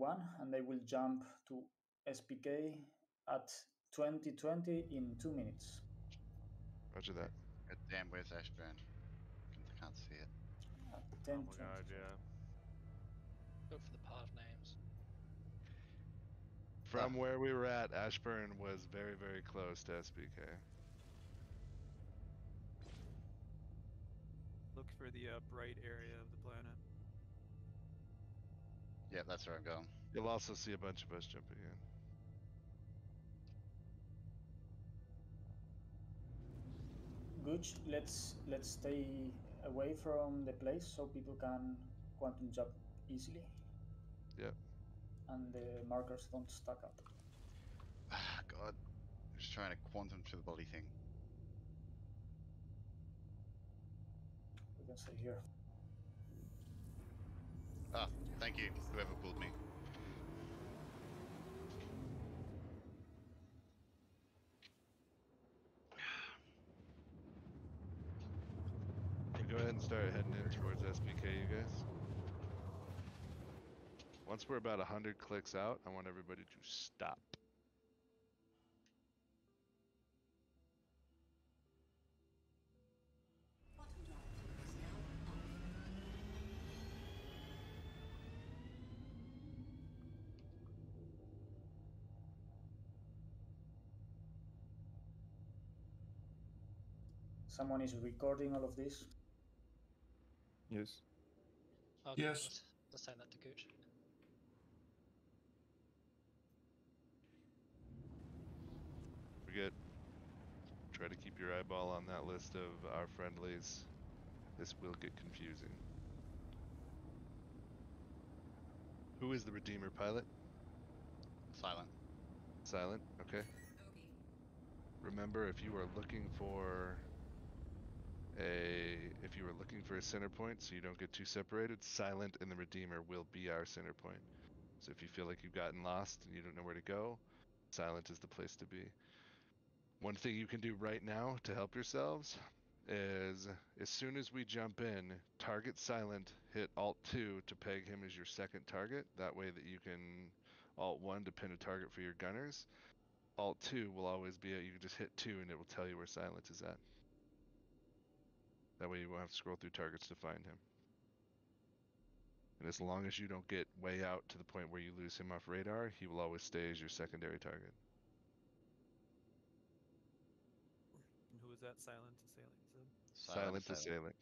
1, and they will jump to SPK at 2020 in 2 minutes. Roger that. God damn, where's Ashburn? I can't see it. At Oh 10, my god, yeah. Go for the pod names. From where we were at, Ashburn was very, very close to SBK. Look for the bright area of the planet. Yeah, that's where I'm going. You'll also see a bunch of us jumping in. Gooch, let's stay away from the place so people can quantum jump easily. Yep. And the markers don't stack up. Ah, God. I'm just trying to quantum to the bloody thing. We can stay here. Ah, thank you, whoever pulled me. Go ahead and start heading in towards SBK, you guys. Once we're about 100 clicks out, I want everybody to stop. Someone is recording all of this. Yes. Okay, Yes. let's send that to Gooch. Forget. Try to keep your eyeball on that list of our friendlies. This will get confusing. Who is the Redeemer pilot? Silent. Silent, okay. Remember, if you are looking for a center point so you don't get too separated, Silent and the Redeemer will be our center point. So if you feel like you've gotten lost and you don't know where to go, Silent is the place to be. One thing you can do right now to help yourselves is, as soon as we jump in, target Silent, hit Alt-2 to peg him as your second target. That way that you can Alt-1 to pin a target for your gunners. Alt-2 will always be you can just hit 2 and it will tell you where Silent is at. That way you won't have to scroll through targets to find him. And as long as you don't get way out to the point where you lose him off radar, he will always stay as your secondary target. And who was that silent assailant, you said? Silent assailant.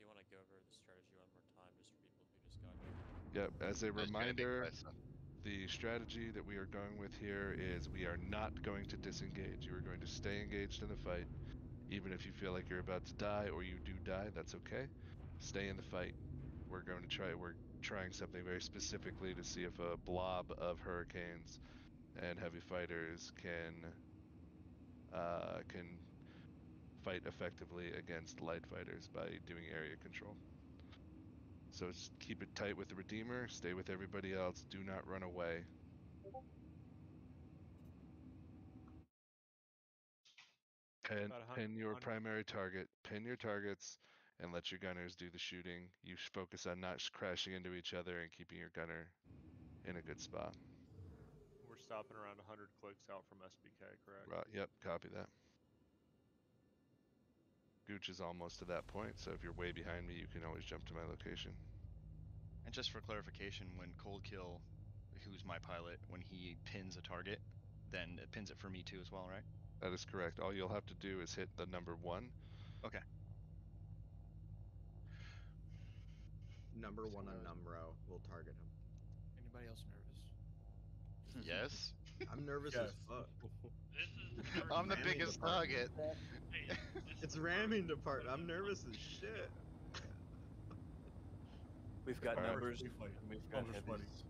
You want to go over the strategy one more time, just for people who just got here? Yep, as a reminder, the strategy that we are going with here is we are not going to disengage. You are going to stay engaged in the fight. Even if you feel like you're about to die or you do die, that's okay. Stay in the fight. We're trying something very specifically to see if a blob of hurricanes and heavy fighters can fight effectively against light fighters by doing area control. So just keep it tight with the Redeemer, stay with everybody else, do not run away. Pin your primary target, pin your targets, and let your gunners do the shooting. You focus on not crashing into each other and keeping your gunner in a good spot. We're stopping around 100 clicks out from SBK, correct? Right, yep, copy that. Gooch is almost to that point, so if you're way behind me, you can always jump to my location. And just for clarification, when Cold Kill, who's my pilot, when he pins a target, then it pins it for me too as well, right? That is correct. All you'll have to do is hit the number 1. Okay. Number 1 on Numro will target him. Anybody else nervous? Yes. I'm nervous as fuck. I'm the biggest target. It's ramming department. I'm nervous as shit. We've got numbers. We've got heavies.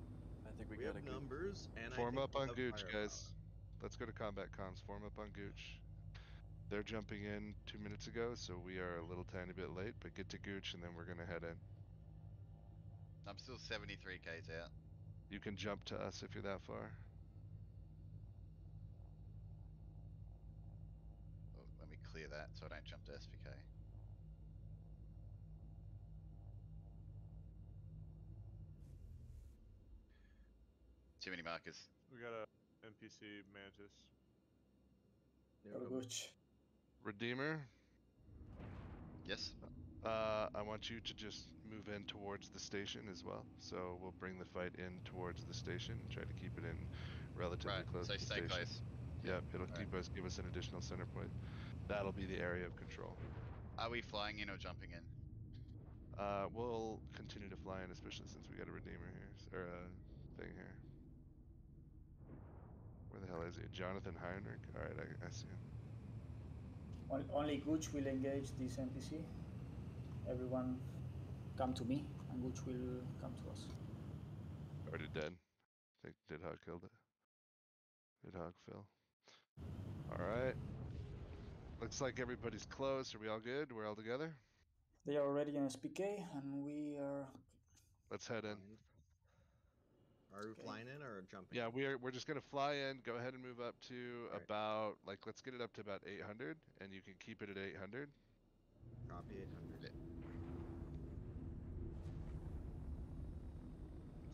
I think we got have numbers and form up on Gooch, firepower. guys. Let's go to combat comms. Form up on Gooch. They're jumping in 2 minutes ago, so we are a little tiny bit late, but get to Gooch and then we're gonna head in. I'm still 73 k's out. You can jump to us if you're that far. Oh, let me clear that so I don't jump to SPK. Too many markers. We got a NPC Mantis. Or Gooch. Redeemer, Yes. I want you to just move in towards the station as well. So we'll bring the fight in towards the station and try to keep it in relatively Right. close So to the stay station. close. Yep, it'll Alright. give us an additional center point. That'll be the area of control. Are we flying in or jumping in? We'll continue to fly in, especially since we got a Redeemer here, or a thing here. Where the hell is he? Jonathan Heinrich? Alright, I see him. Only Gooch will engage this NPC. Everyone come to me, and Gooch will come to us. Already dead. I think Didhog killed it. Didhog fell. Alright. Looks like everybody's close. Are we all good? We're all together? They are already in SPK, and we are. Let's head in. Are we Okay. flying in or jumping? Yeah, we're just gonna fly in. Go ahead and move up to Alright. about, like, let's get it up to about 800, and you can keep it at 800. Copy 800.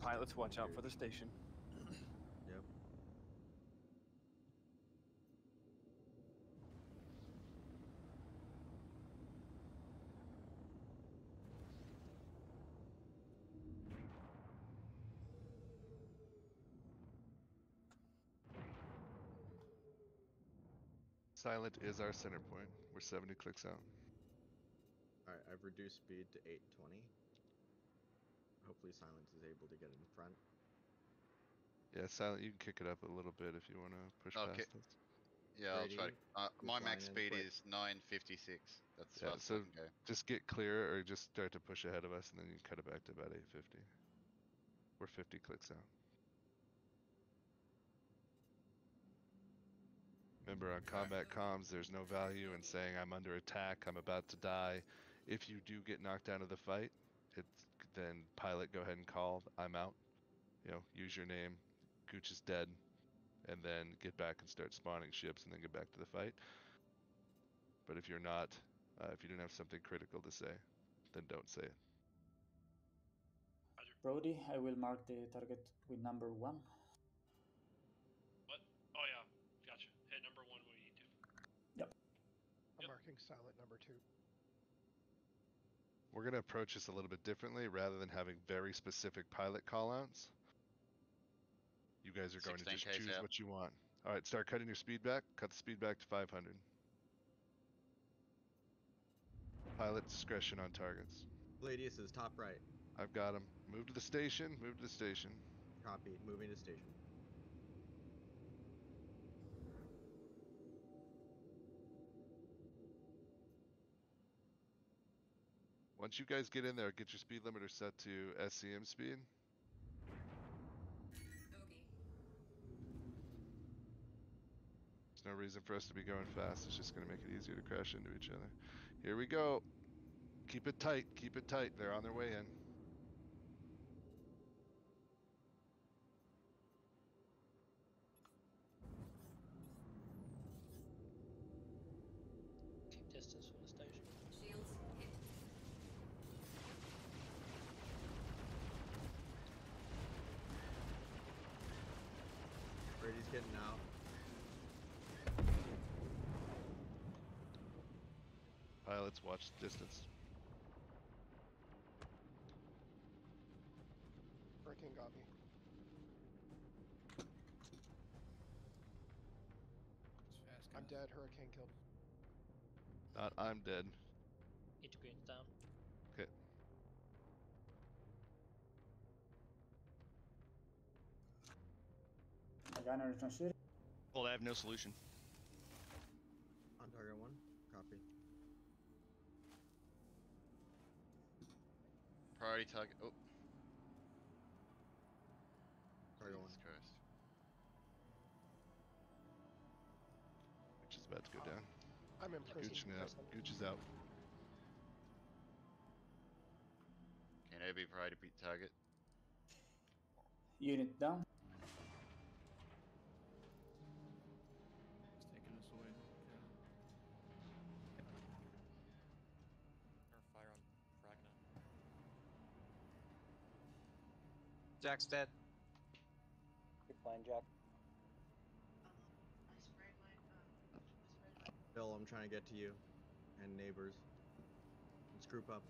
Pilots, watch out for the station. Yep. Silent is our center point. We're 70 clicks out. Alright, I've reduced speed to 820. Hopefully Silence is able to get in front. Yeah, Silent, you can kick it up a little bit if you want to push Okay. past us. Yeah, I'll try. Brady, My you're max flying in speed quick. is 956. That's as Yeah, fast as so I can go. just get clear or just start to push ahead of us, and then you cut it back to about 850. We're 50 clicks out. Remember, on combat comms, there's no value in saying I'm under attack, I'm about to die. If you do get knocked out of the fight, then pilot, go ahead and call, I'm out. You know, use your name, Gooch is dead, and then get back and start spawning ships and then get back to the fight. But if you're not, if you don't have something critical to say, then don't say it. Brody, I will mark the target with number 1. What? Oh yeah, gotcha. Hit number 1 when you need to. I'm marking silent number 2. We're going to approach this a little bit differently. Rather than having very specific pilot callouts, you guys are going to just 16K choose out. what you want. All right, start cutting your speed back. Cut the speed back to 500. Pilot discretion on targets. Gladius is top right. I've got him. Move to the station. Move to the station. Copy. Moving to station. Once you guys get in there, get your speed limiter set to SCM speed. There's no reason for us to be going fast. It's just going to make it easier to crash into each other. Here we go. Keep it tight. Keep it tight. They're on their way in. Keep distance from the station. Shields hit. Brady's getting out. Pilots, watch the distance. Hurricane got me. I'm dead. Hurricane killed me. Not I'm dead. Integrate's down. Okay. My gunner is not shooting. Well, I have no solution. On target 1. Copy. Priority target. Oh. Target 1. Jesus Christ. Gooch is about to go down. I'm in prison. Gooch out. Gooch is out. Can OB priority target? Unit down. He's taking us away. Or fire on Fragna. Jack's dead. Flying Jack. Bill, I'm trying to get to you. And neighbors. Let's group up.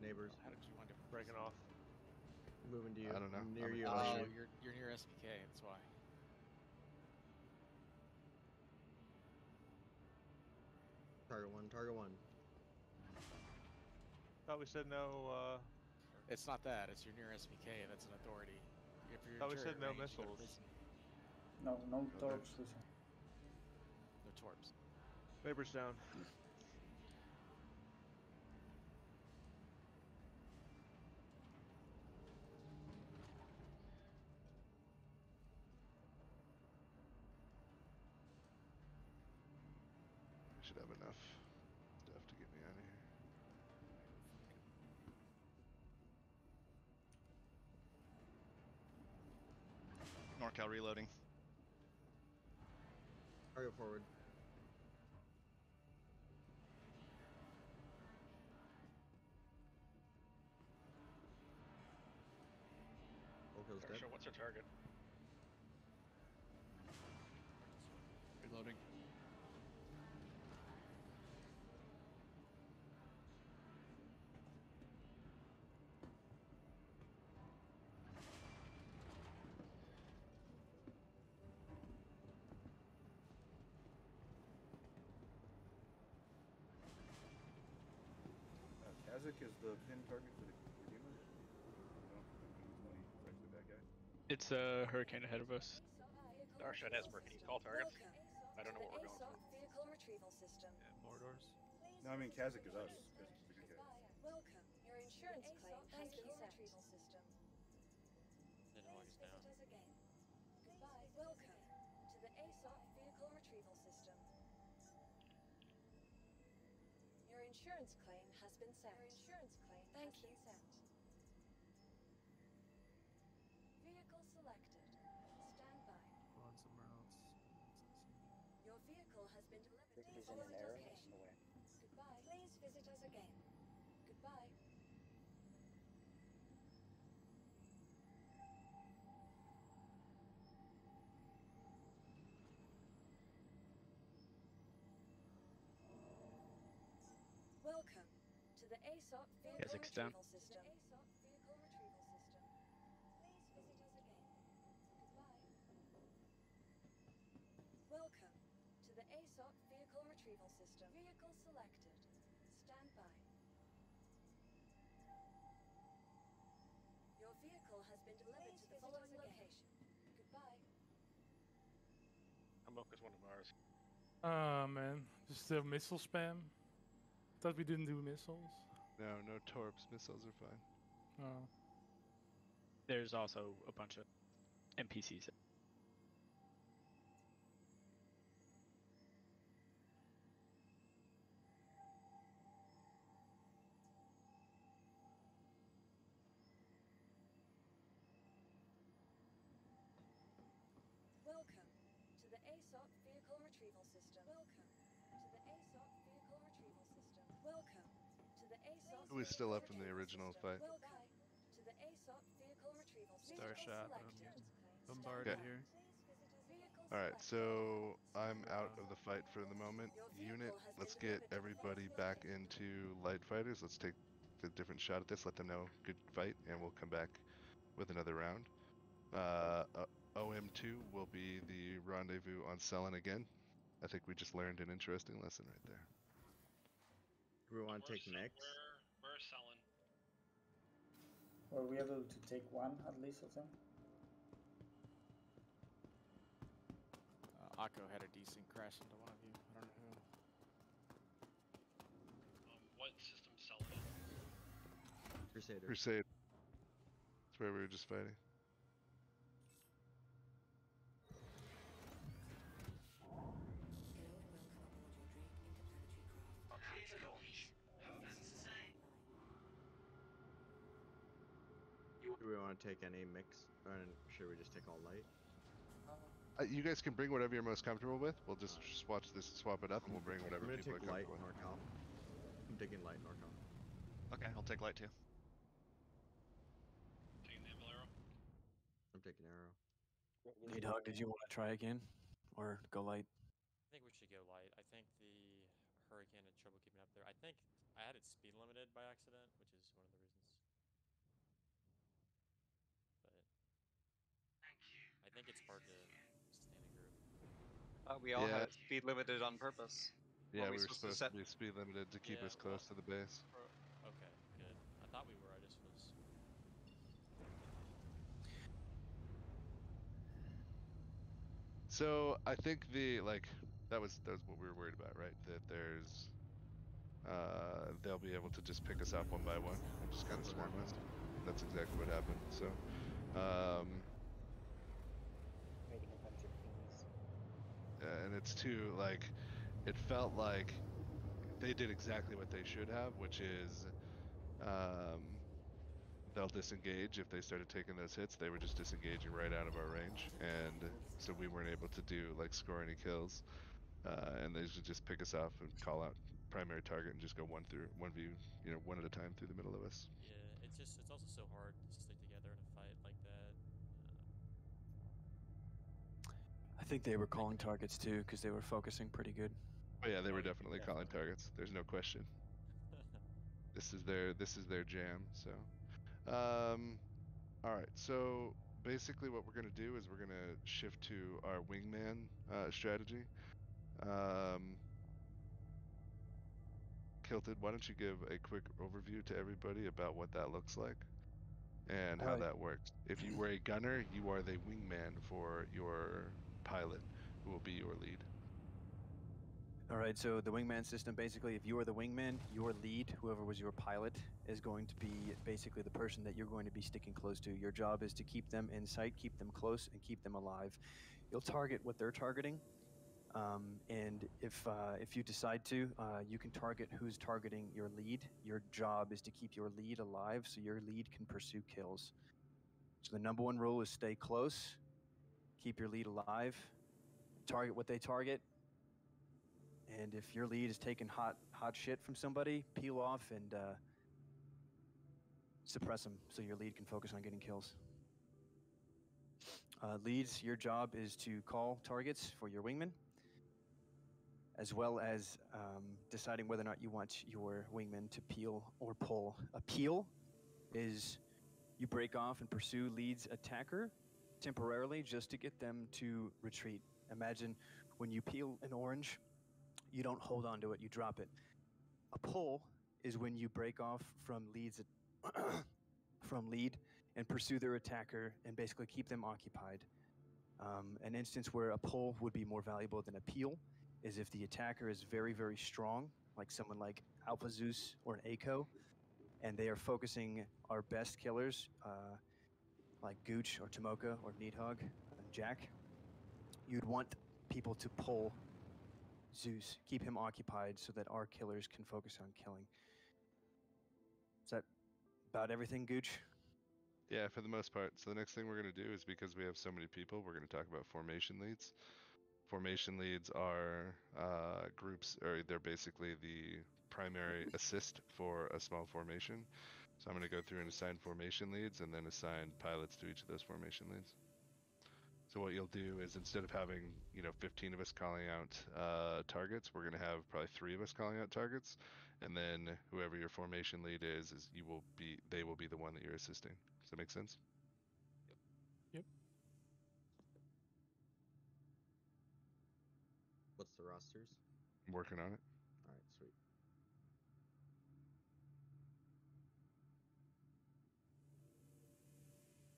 Neighbors. How did you wind up Breaking off. Moving to you. I don't know. I'm near I'm you. across I'm you. near you. you're near SPK, that's why. Target one. Target one. Thought we said no. It's not that, it's you're near SPK, that's an authority. If you're Thought we turret said no range, you gotta missiles. listen. No, no No torps. Listen. No torps. Neighbors down. I should have enough stuff to get me out of here. NorCal reloading. Target forward. Volko's dead. What's our target? Reloading. Kazakh is the pin target for the Redeemer? No, he's actually that guy. It's a Hurricane ahead of us. Darshan has more. Can you call targets? I don't know what we're going for. Vehicle retrieval system. Yeah, Mordors. No, I mean Kazakh is us. Kazakh is the good guy. Welcome. Your insurance claim has been sent. Retrieval system. Nidhogg is down. Visit us again. Goodbye. Welcome to the ASOP vehicle retrieval system. Your insurance claim has been sent. Your insurance claim has been sent. Vehicle selected. Stand by. Going somewhere else. Your vehicle has been delivered to the He's in following an error. location. Away. Goodbye. Please visit us again. Goodbye. Welcome to the ASOP vehicle Kazakh's down. retrieval system. ASOP vehicle retrieval system. Please visit us again. Goodbye. Welcome to the ASOP vehicle retrieval system. Vehicle selected. Stand by. Your vehicle has been delivered to the following location. Goodbye. Hamok is one of ours. Ah man, just the missile spam. Thought we didn't do missiles. No, no torps. Missiles are fine. Oh. There's also a bunch of NPCs. Welcome to the ASOP vehicle retrieval system. Welcome to the ASOP vehicle retrieval system. Welcome to the ASOP. Who is still up from the original fight? Welcome to the ASOP vehicle retrieval system. Starshot, Selected. bombarded Okay. here. Alright, so I'm out of the fight for the moment. Unit, let's get everybody back into light fighters. Let's take a different shot at this, let them know good fight, and we'll come back with another round. OM2 will be the rendezvous on Selen again. I think we just learned an interesting lesson right there. Do we want to take next? We're selling. Were we able to take one at least of them? Akko had a decent crash into one of you. I don't know who. What system selling? Crusader. Crusade. That's where we were just fighting. Do we want to take any mix? Or should we just take all light? You guys can bring whatever you're most comfortable with. We'll just swap it up, and we'll bring whatever I'm gonna people are take light comfortable with. NorCal. I'm taking light NorCal. Okay, I'll take light too. Taking the arrow. I'm taking arrow. Lead Hug, did you want to try again? Or go light? I think we should go light. I think the Hurricane had trouble keeping up there. I think I had it speed limited by accident, which is one of the reasons. But I think it's hard to stay in a group. We all Yeah. had it speed limited on purpose. Yeah, What we were to supposed set? to be speed limited to keep Yeah, us close to the base. Okay, good. I thought we were. I just was. So I think that was what we were worried about, right? That there's they'll be able to just pick us off one by one and just kind of swarm us. That's exactly what happened. So and it's too like it felt like they did exactly what they should have, which is they'll disengage if they started taking those hits. They were just disengaging right out of our range, and so we weren't able to do like score any kills. And they should just pick us off and call out primary target and just go one view, one at a time through the middle of us. Yeah, it's also so hard to stick together in a fight like that. I think they were calling targets too, because they were focusing pretty good. Oh yeah, they were definitely calling targets. There's no question. This is their jam. So, all right. So basically, what we're gonna do is we're gonna shift to our wingman strategy. Kilted, why don't you give a quick overview to everybody about what that looks like and how that works? If you were a gunner, you are the wingman for your pilot, who will be your lead. All right, so the wingman system, basically, if you are the wingman, your lead, whoever was your pilot, is going to be basically the person that you're going to be sticking close to. Your job is to keep them in sight, keep them close, and keep them alive. You'll target what they're targeting, and if you decide to, you can target who's targeting your lead. Your job is to keep your lead alive so your lead can pursue kills. So the number one rule is stay close, keep your lead alive, target what they target. And if your lead is taking hot shit from somebody, peel off and suppress them so your lead can focus on getting kills. Leads, your job is to call targets for your wingman, as well as deciding whether or not you want your wingman to peel or pull. A peel is you break off and pursue lead's attacker temporarily just to get them to retreat. Imagine when you peel an orange, you don't hold on to it, you drop it. A pull is when you break off from lead and pursue their attacker and basically keep them occupied. An instance where a pull would be more valuable than a peel is if the attacker is very, very strong, like someone like Alpha Zeus or an Echo, and they are focusing our best killers, like Gooch or Tomoka or Needhog and Jack. You'd want people to pull Zeus, keep him occupied so that our killers can focus on killing. Is that about everything, Gooch? Yeah, for the most part. So the next thing we're going to do is, because we have so many people, we're going to talk about formation leads. Formation leads are groups, or they're basically the primary assist for a small formation. So I'm going to go through and assign formation leads and then assign pilots to each of those formation leads. So what you'll do is, instead of having 15 of us calling out targets, we're going to have probably 3 of us calling out targets, and then whoever your formation lead is they will be the one that you're assisting. Does that make sense? Yep. What's the rosters? I'm working on it. All right, sweet.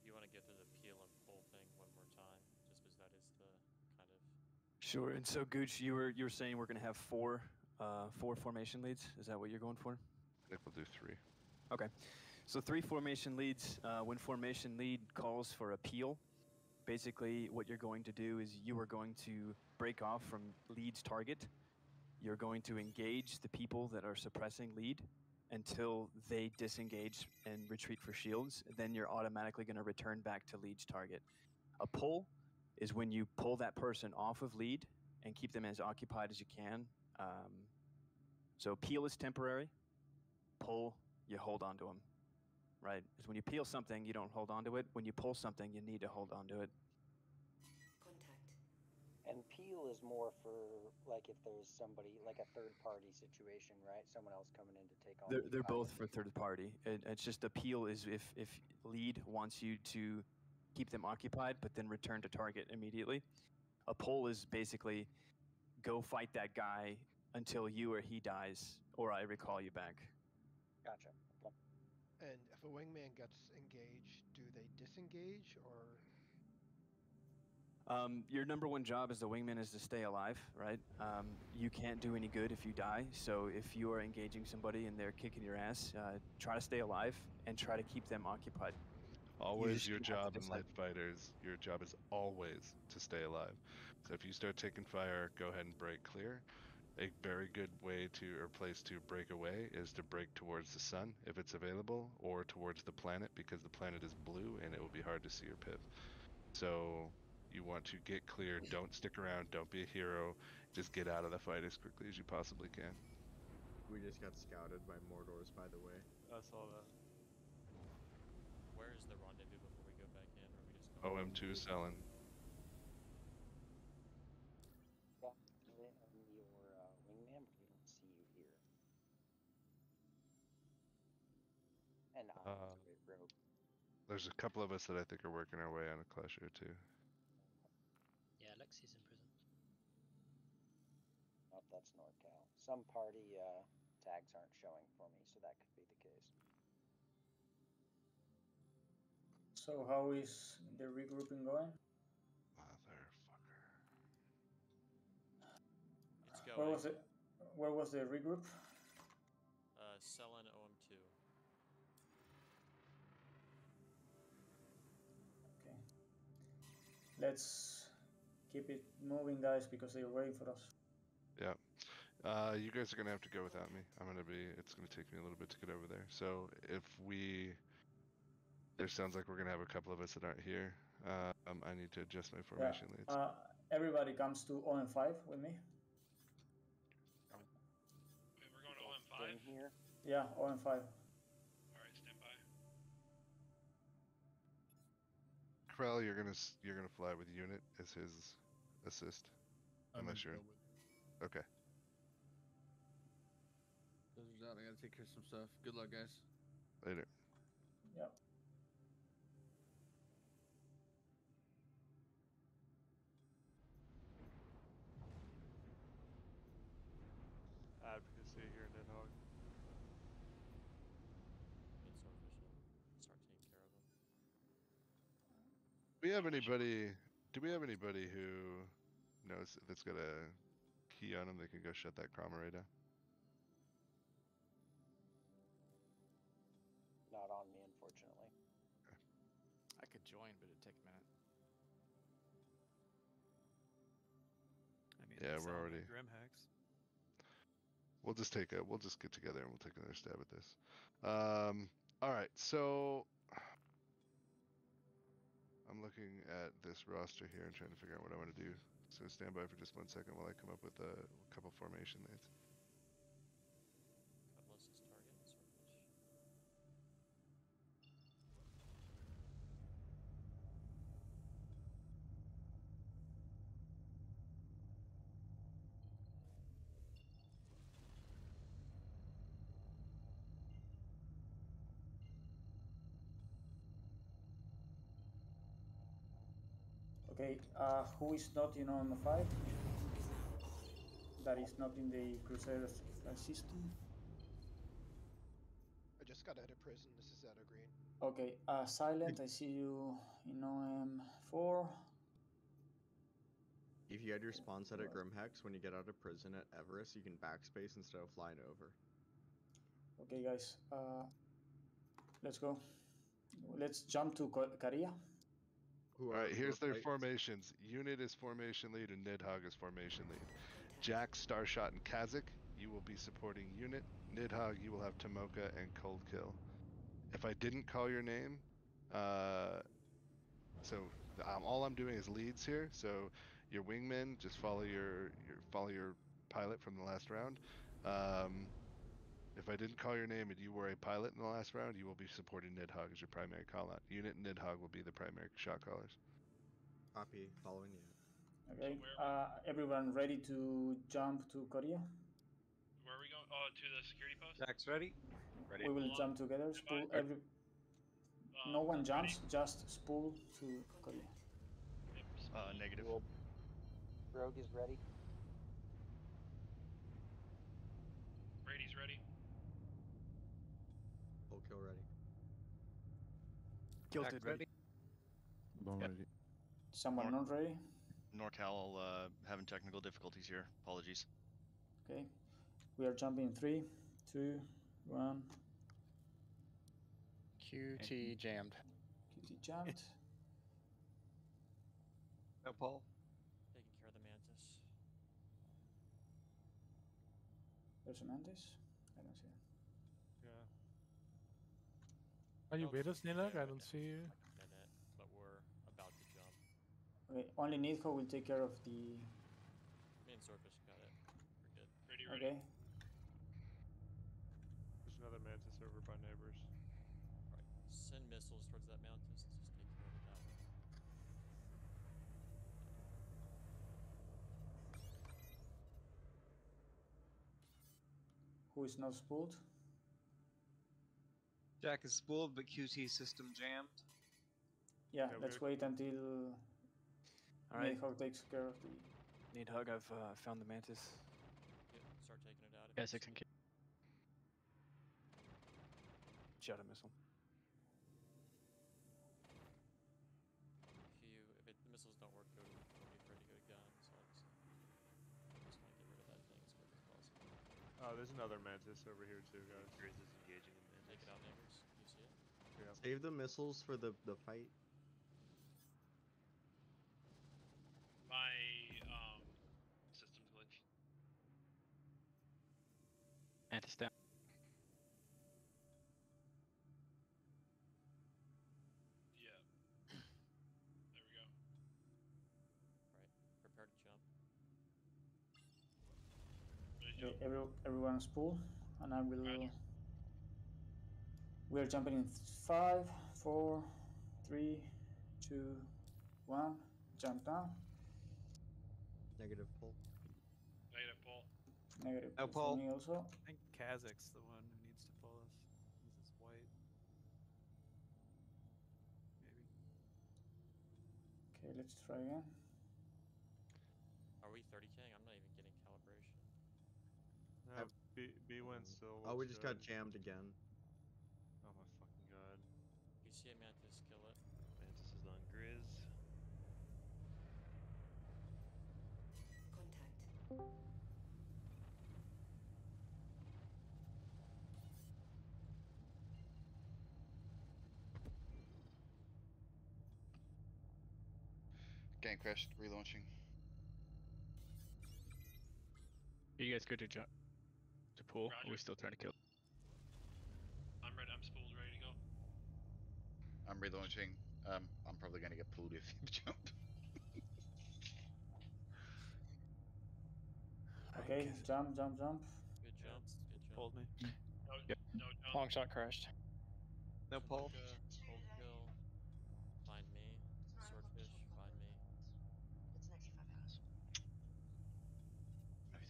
You want to go through the peel and pull thing one more time, just because that is the kind of. Sure. And so, Gooch, you were saying we're going to have four formation leads. Is that what you're going for? I think we'll do 3. Okay. So 3 formation leads. When formation lead calls for a peel, basically what you're going to do is you are going to break off from lead's target. You're going to engage the people that are suppressing lead until they disengage and retreat for shields. Then you're automatically going to return back to lead's target. A pull is when you pull that person off of lead and keep them as occupied as you can. So peel is temporary. Pull, you hold on to them. Right? Because when you peel something, you don't hold on to it. When you pull something, you need to hold on to it. And peel is more for like if there's somebody like a third party situation, right? Someone else coming in to take on. They're both for third party. It's just appeal is if lead wants you to keep them occupied, but then return to target immediately. A pull is basically go fight that guy until you or he dies, or I recall you back. Gotcha. Okay. And if a wingman gets engaged, do they disengage or? Your number one job as the wingman is to stay alive, right? You can't do any good if you die. So if you are engaging somebody and they're kicking your ass, try to stay alive and try to keep them occupied. Always your just have to job in decide. Light Fighters, your job is always to stay alive. So if you start taking fire, go ahead and break clear. A very good way to, or place to break away is to break towards the sun if it's available, or towards the planet because the planet is blue and it will be hard to see your piv. So you want to get clear, don't stick around, don't be a hero, just get out of the fight as quickly as you possibly can. We just got scouted by Mordors, by the way. I saw that. Where is the rendezvous before we go back in? Or are we just going OM2 selling. Your wingman, but we don't see you here. And rogue. There's a couple of us that I think are working our way on a clash here too. Yeah, Lexi's in prison. Nope, that's NorCal. Some party tags aren't showing for me, so that could be the case. So how is the regrouping going? Motherfucker. It's going. Where was it? Where was the regroup? Selling OM2. Okay. Let's keep it moving, guys, because they're waiting for us. Yeah. You guys are gonna have to go without me. It's gonna take me a little bit to get over there. So there sounds like we're gonna have a couple of us that aren't here. I need to adjust my formation leads. Everybody comes to OM5 with me. We're going to OM5? Here. Yeah, OM5. Alright, stand by. Krell, you're gonna fly with unit as his assist, unless you're okay. Buzzer's out. I gotta take care of some stuff. Good luck, guys. Later. Yep. Advocacy here, Nidhogg. It's official. Start taking care of them. Do we have anybody who knows that's got a key on him that can go shut that Cromorray down? Not on me, unfortunately. I could join, but it'd take a minute. I mean, Yeah, we're already. Grimhex. We'll just get together and we'll take another stab at this. All right, so I'm looking at this roster here and trying to figure out what I want to do. So stand by for just 1 second while I come up with a couple formation leads. Cutlass is target, Swordfish. Okay, who is not in OM5? That is not in the Crusader system? I just got out of prison. This is Zeta Green. Okay, Silent, I see you in OM4. If you had your spawn set at Grimhex, when you get out of prison at Everest, you can backspace instead of flying over. Okay, guys, let's go. Let's jump to Caria. Alright, here's their formations. Unit is formation lead and Nidhogg is formation lead. Jack, Starshot, and Kazik, you will be supporting unit. Nidhogg, you will have Tomoka and Cold Kill. If I didn't call your name, all I'm doing is leads here. So your wingmen, just follow your pilot from the last round. If I didn't call your name and you were a pilot in the last round, you will be supporting Nidhogg as your primary call out. Unit and Nidhogg will be the primary shot callers. Copy, following you. Okay. Everyone ready to jump to Korea? Where are we going? Oh, to the security post? Jack's ready? We will jump together. Spool every. No one jumps. Just spool to Korea. Negative. Rogue is ready. Brady's ready. Full kill ready. Kilted ready. Bone ready. Someone not ready? NorCal having technical difficulties here. Apologies. Okay. We are jumping in 3, 2, 1. QT jammed. QT jammed. No Paul. Taking care of the mantis. There's a mantis? I don't see it. Yeah. Are you with us, Nilak? I don't see you. Minute, but we're about to jump. Okay, only Nidho will take care of the. Me and Swordfish got it. We're good. Ready. Okay. There's another mantis over by neighbors. Alright, send missiles towards that mantis. Let's just take care of it that way. Who is not spooled? Jack is spooled, but QT system jammed. Yeah, Yeah, let's we're- wait until Alright. Nidho takes care of the. Need hug. I've found the mantis. Yep, start taking it out. if Yeah, it's 6 and safe. Q. Shot a missile. If the missiles don't work, don't be afraid to go to guns. I just want to get rid of that thing as quick as possible. Oh, there's another mantis over here too, guys. Grizz is engaging in Take it out, neighbors. You see it? Yeah. Save the missiles for the fight. My system's glitched. Mantis down. Yeah. There we go. Right. Prepare to jump. Ready to Okay, jump. everyone spool, and I will. We are jumping in 5, 4, 3, 2, 1. Jump down. Negative pull. Negative pull. Negative No pull for pull. me also. I think Kazak's the one who needs to pull us. This is white. Maybe. Okay, let's try again. Are we 30King? I'm not even getting calibration. No, B win still. Oh, we looks just good. got jammed again. Oh my fucking god. You see a mantis, kill it. Mantis is on Grizz. Gang crashed, relaunching. Are you guys good to jump? To pull? Or are we Roger. still trying to kill? I'm ready. I'm spooled, ready to go. I'm relaunching. I'm probably gonna get pulled if you jump. Okay, jump, jump, jump. Good jump. Good jump. Pulled me. No, Yep. no jump. Long shot crashed. No pull. Cold kill. Find me. Swordfish, find me.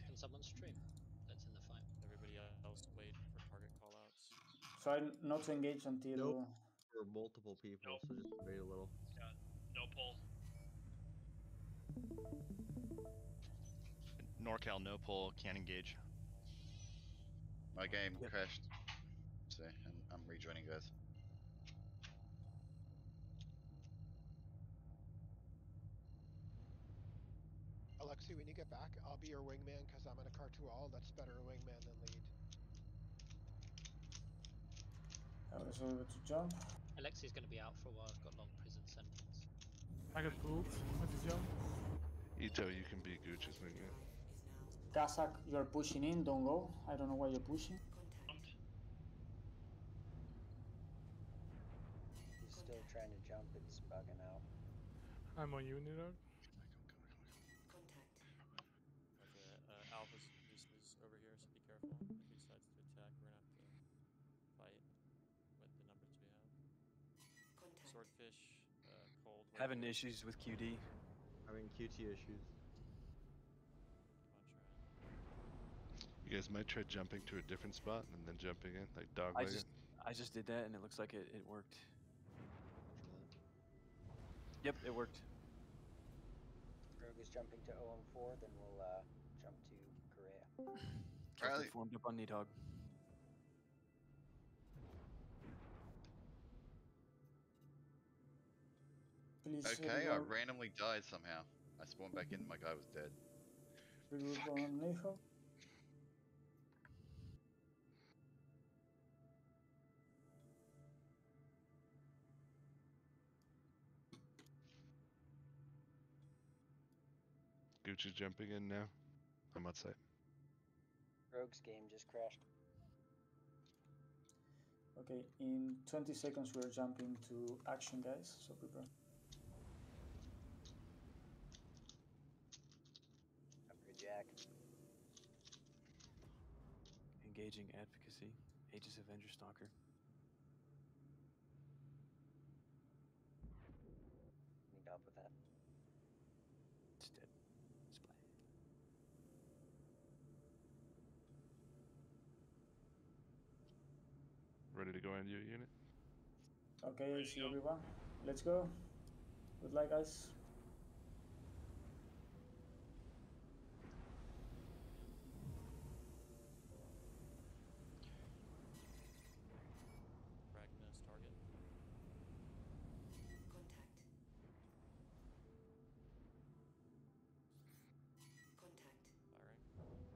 Can someone stream? That's in the fight. Everybody else wait for target callouts. Try not to engage until. Nope. For multiple people, Nope. so just wait a little. Yeah, no pull. NorCal no pull, can't engage. My game Yep. crashed. So I'm rejoining, guys. Alexi, when you get back, I'll be your wingman because I'm in a Cartual. That's better wingman than lead. Let's a little bit to jump. Alexi's going to be out for a while. I've got long prison sentence. I got pulled with the jump. Ito, you can be Gooch's wingman. Kazak, you're pushing in. Don't go. I don't know why you're pushing. He's still trying to jump. It's bugging out. I'm on you, Nilak. Okay, Alpha's is over here, so be careful. If he decides to attack, we're gonna have to fight with the numbers we have. Swordfish, cold. Having issues with QD. I Having QT issues. You guys might try jumping to a different spot and then jumping in, like dogleg it. I just did that and it looks like it worked. Yep, it worked. Rogue is jumping to OM4, then we'll jump to Korea. Captain formed up on Nidhogg. Please, Okay, I everyone, randomly died somehow. I spawned back in, my guy was dead. regroup on Nidhogg. Gucci's jumping in now. I'm outside. Rogue's game just crashed. Okay, in 20 seconds we're jumping to action, guys, so prepare. Upgrade Jack. Engaging advocacy. Aegis Avenger Stalker. Need help with that. It's dead. Splat. Ready to go on your unit? Okay, I see everyone. Let's go. Good luck, guys. Ragna's target. Contact. Contact. Firing.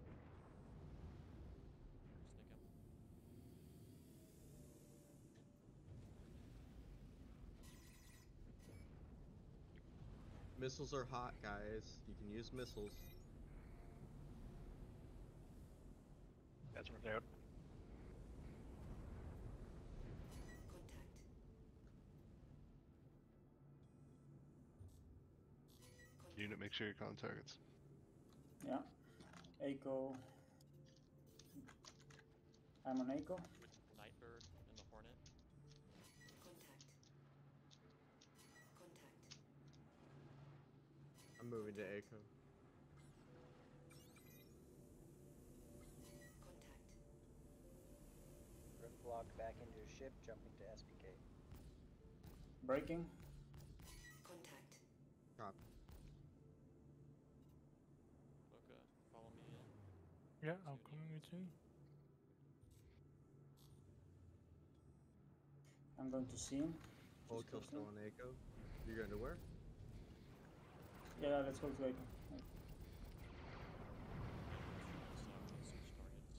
Sneak him. Missiles are hot, guys. You can use missiles. That's worked out. Unit, make sure you're calling targets. Yeah. Echo. I'm on Echo. Nightbird and the Hornet. Contact. Contact. I'm moving to Echo. Contact. Rogue blocked back into his ship, jumping to SPK. Breaking. Contact. Copy. Boca, follow me in. Yeah, I'm coming with you. I'm going to see him. Full Just kill close still him. on Echo. You're going to where? Yeah, let's go to Echo. So, switch targets.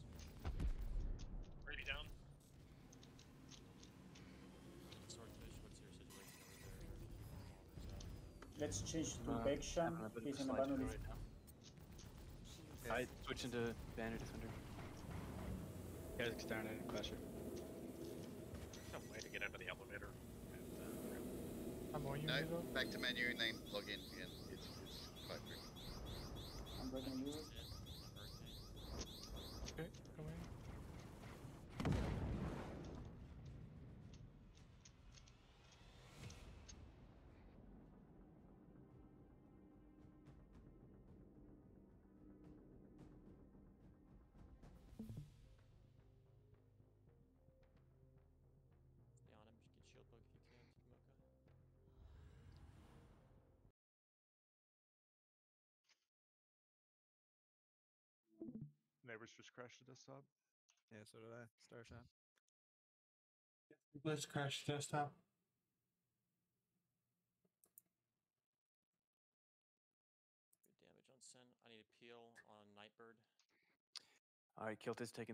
Ready down. Swordfish, what's your situation over there? Let's change to I'm Bekshan. having a bit of He's a in a slide banner through list. right now. I switch into Banner Defender. Yeah, it's down in Clasher. Some way to get out of the elevator. I'm on you, No, Nidhogg. back to menu and then log in again. It's quite quick. I'm breaking you. Okay, come in. Stay on him, get shield poke if you can, Kimoka. Neighbors just crashed the desktop. Yeah, so did I. Starshot. Let's crash desktop. Good damage on Sen. I need a peel on Nightbird. Alright, Kilt's taking